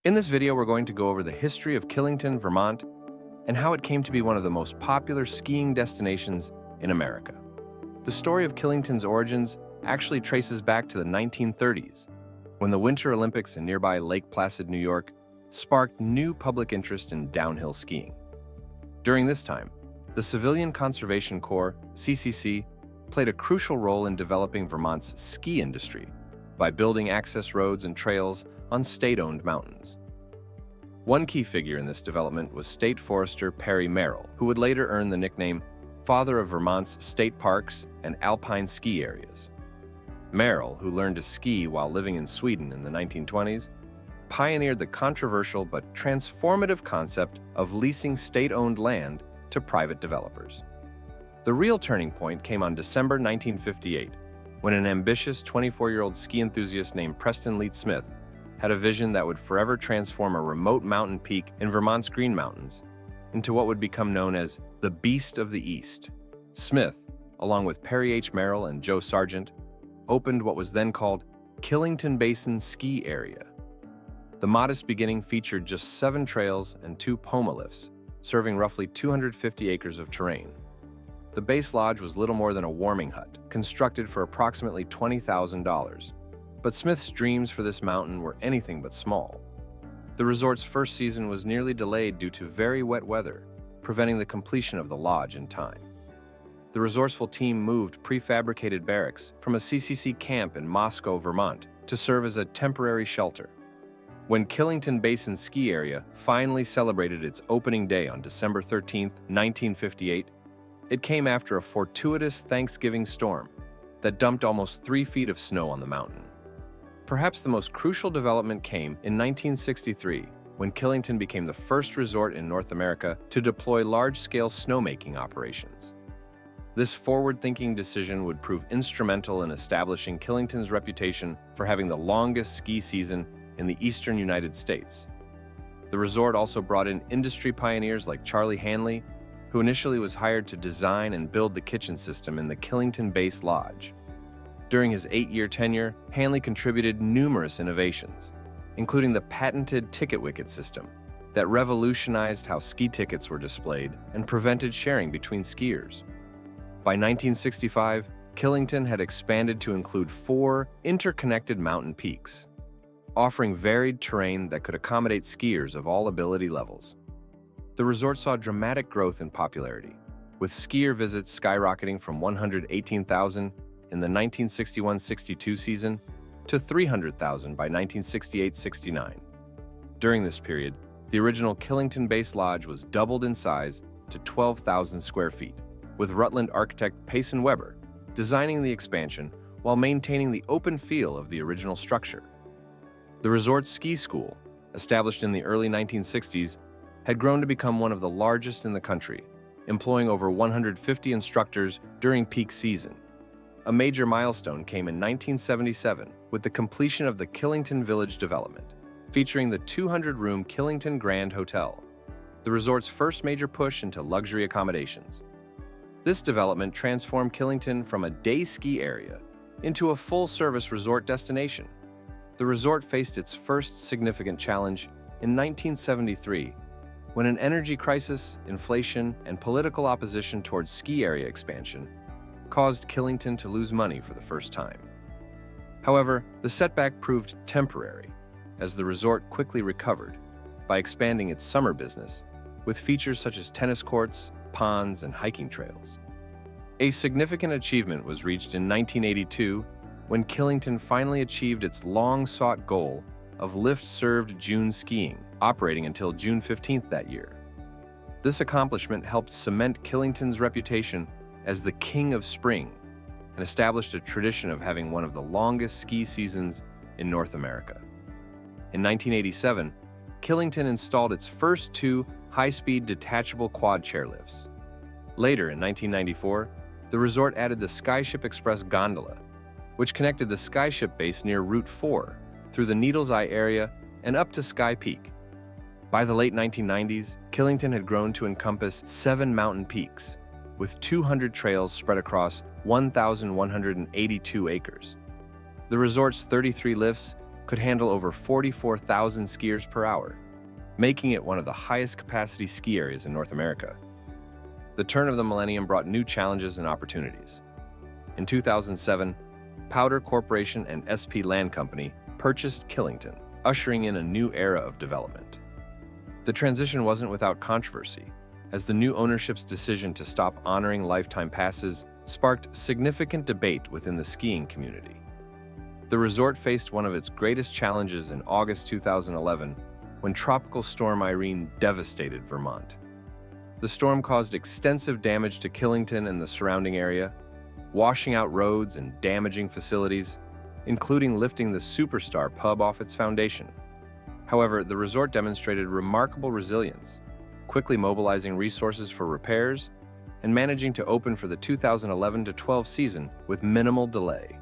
In this video, we're going to go over the history of Killington, Vermont, and how it came to be one of the most popular skiing destinations in America. The story of Killington's origins actually traces back to the 1930s, when the Winter Olympics in nearby Lake Placid, New York, sparked new public interest in downhill skiing. During this time, the Civilian Conservation Corps, CCC, played a crucial role in developing Vermont's ski industry by building access roads and trails on state-owned mountains. One key figure in this development was State Forester Perry Merrill, who would later earn the nickname Father of Vermont's state parks and alpine ski areas. Merrill, who learned to ski while living in Sweden in the 1920s, pioneered the controversial but transformative concept of leasing state-owned land to private developers. The real turning point came on December 1958, when an ambitious 24-year-old ski enthusiast named Preston Leet Smith had a vision that would forever transform a remote mountain peak in Vermont's Green Mountains into what would become known as the Beast of the East. Smith, along with Perry H. Merrill and Joe Sargent, opened what was then called Killington Basin Ski Area. The modest beginning featured just 7 trails and 2 Poma lifts, serving roughly 250 acres of terrain. The base lodge was little more than a warming hut, constructed for approximately $20,000. But Smith's dreams for this mountain were anything but small. The resort's first season was nearly delayed due to very wet weather, preventing the completion of the lodge in time. The resourceful team moved prefabricated barracks from a CCC camp in Moscow, Vermont, to serve as a temporary shelter. When Killington Basin Ski Area finally celebrated its opening day on December 13, 1958, it came after a fortuitous Thanksgiving storm that dumped almost 3 feet of snow on the mountain. Perhaps the most crucial development came in 1963, when Killington became the first resort in North America to deploy large-scale snowmaking operations. This forward-thinking decision would prove instrumental in establishing Killington's reputation for having the longest ski season in the eastern United States. The resort also brought in industry pioneers like Charlie Hanley, who initially was hired to design and build the kitchen system in the Killington Base Lodge. During his 8-year tenure, Hanley contributed numerous innovations, including the patented ticket wicket system that revolutionized how ski tickets were displayed and prevented sharing between skiers. By 1965, Killington had expanded to include 4 interconnected mountain peaks, offering varied terrain that could accommodate skiers of all ability levels. The resort saw dramatic growth in popularity, with skier visits skyrocketing from 118,000 in the 1961-62 season to 300,000 by 1968-69. During this period, the original Killington Base Lodge was doubled in size to 12,000 square feet, with Rutland architect Payson Weber designing the expansion while maintaining the open feel of the original structure. The resort's ski school, established in the early 1960s, had grown to become one of the largest in the country, employing over 150 instructors during peak season. A major milestone came in 1977 with the completion of the Killington Village development, featuring the 200-room Killington Grand Hotel, the resort's first major push into luxury accommodations. This development transformed Killington from a day ski area into a full-service resort destination. The resort faced its first significant challenge in 1973, when an energy crisis, inflation, and political opposition towards ski area expansion caused Killington to lose money for the first time. However, the setback proved temporary, as the resort quickly recovered by expanding its summer business with features such as tennis courts, ponds, and hiking trails. A significant achievement was reached in 1982 when Killington finally achieved its long-sought goal of lift-served June skiing, operating until June 15th that year. This accomplishment helped cement Killington's reputation as the King of Spring and established a tradition of having one of the longest ski seasons in North America. In 1987, Killington installed its first 2 high-speed detachable quad chairlifts. Later, in 1994, the resort added the Skyship Express gondola, which connected the Skyship base near Route 4 through the Needles Eye area and up to Sky Peak. By the late 1990s, Killington had grown to encompass 7 mountain peaks, with 200 trails spread across 1,182 acres. The resort's 33 lifts could handle over 44,000 skiers per hour, making it one of the highest capacity ski areas in North America. The turn of the millennium brought new challenges and opportunities. In 2007, Powder Corporation and SP Land Company purchased Killington, ushering in a new era of development. The transition wasn't without controversy, as the new ownership's decision to stop honoring lifetime passes sparked significant debate within the skiing community. The resort faced one of its greatest challenges in August 2011 when Tropical Storm Irene devastated Vermont. The storm caused extensive damage to Killington and the surrounding area, washing out roads and damaging facilities, including lifting the Superstar pub off its foundation. However, the resort demonstrated remarkable resilience, quickly mobilizing resources for repairs and managing to open for the 2011-12 season with minimal delay.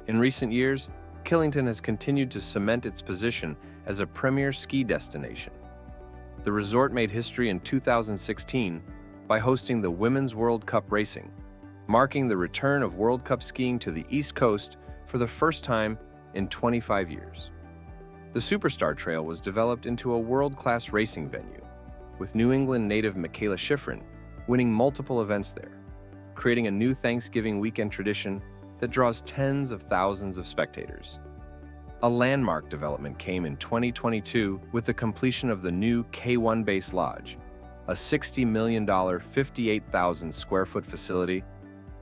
In recent years, Killington has continued to cement its position as a premier ski destination. The resort made history in 2016 by hosting the Women's World Cup racing, marking the return of World Cup skiing to the East Coast for the first time in 25 years. The Superstar Trail was developed into a world-class racing venue, with New England native Michaela Schifrin winning multiple events there, creating a new Thanksgiving weekend tradition that draws tens of thousands of spectators. A landmark development came in 2022 with the completion of the new K1 Base Lodge, a $60 million, 58,000 square foot facility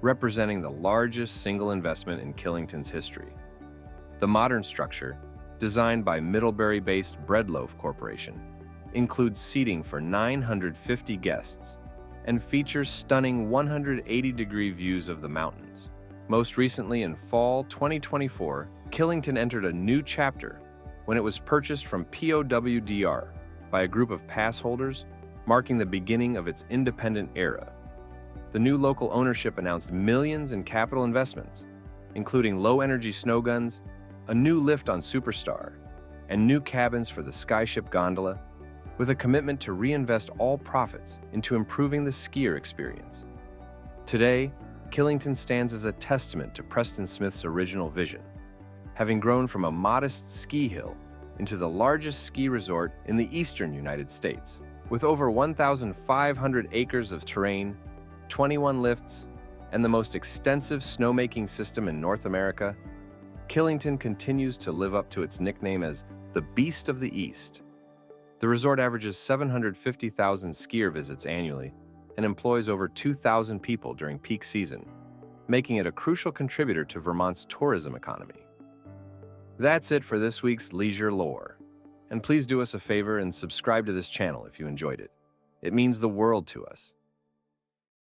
representing the largest single investment in Killington's history. The modern structure, designed by Middlebury-based Breadloaf Corporation, includes seating for 950 guests and features stunning 180-degree views of the mountains. Most recently, in fall 2024, Killington entered a new chapter when it was purchased from POWDR by a group of pass holders, marking the beginning of its independent era. The new local ownership announced millions in capital investments, including low-energy snow guns, a new lift on Superstar, and new cabins for the Skyship gondola, with a commitment to reinvest all profits into improving the skier experience. Today, Killington stands as a testament to Preston Smith's original vision, having grown from a modest ski hill into the largest ski resort in the eastern United States. With over 1,500 acres of terrain, 21 lifts, and the most extensive snowmaking system in North America, Killington continues to live up to its nickname as the Beast of the East. The resort averages 750,000 skier visits annually and employs over 2,000 people during peak season, making it a crucial contributor to Vermont's tourism economy. That's it for this week's Leisure Lore. And please do us a favor and subscribe to this channel if you enjoyed it. It means the world to us.